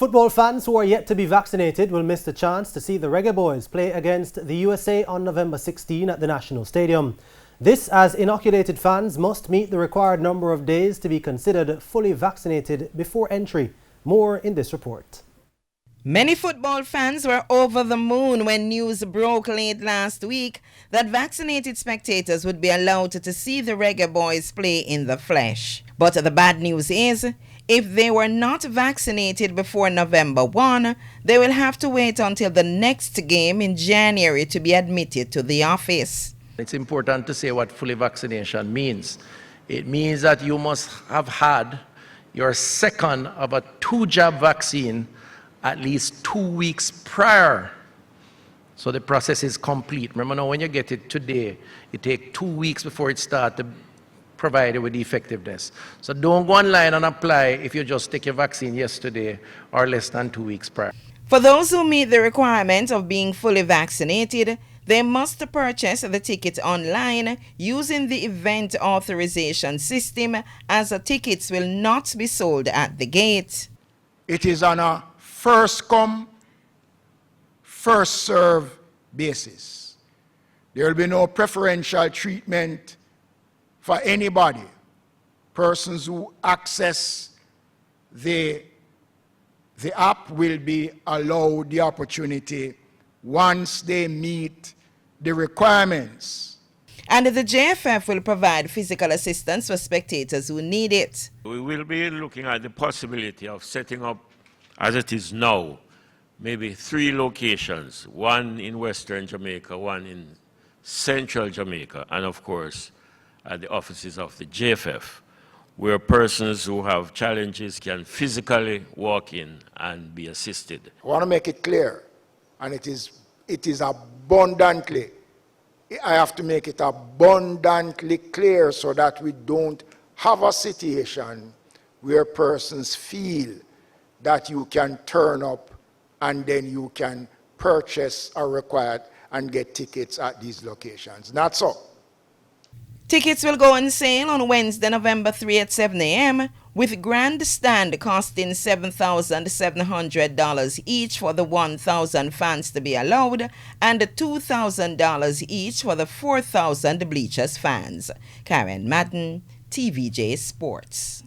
Football fans who are yet to be vaccinated will miss the chance to see the Reggae Boys play against the USA on November 16 at the National Stadium. This as inoculated fans must meet the required number of days to be considered fully vaccinated before entry. More in this report. Many football fans were over the moon when news broke late last week that vaccinated spectators would be allowed to see the Reggae Boys play in the flesh. But the bad news is, if they were not vaccinated before November 1, they will have to wait until the next game in January to be admitted to the office. It's important to say what fully vaccination means. It means that you must have had your second of a 2-jab vaccine at least 2 weeks prior. So the process is complete. Remember now, when you get it today, it takes 2 weeks before it starts to provide you with effectiveness. So don't go online and apply if you just take your vaccine yesterday or less than 2 weeks prior. For those who meet the requirement of being fully vaccinated, they must purchase the ticket online using the event authorization system, as the tickets will not be sold at the gate. It is on a first come, first serve basis. There will be no preferential treatment for anybody. Persons who access the app will be allowed the opportunity once they meet the requirements. And the JFF will provide physical assistance for spectators who need it. We will be looking at the possibility of setting up, as it is now, maybe 3 locations, one in Western Jamaica, one in Central Jamaica, and of course, at the offices of the JFF, where persons who have challenges can physically walk in and be assisted. I want to make it clear, and it is abundantly, I have to make it abundantly clear so that we don't have a situation where persons feel that you can turn up and then you can purchase or require and get tickets at these locations. Not so. Tickets will go on sale on Wednesday, November 3 at 7 a.m., with grandstand costing $7,700 each for the 1,000 fans to be allowed and $2,000 each for the 4,000 bleachers fans. Karen Madden, TVJ Sports.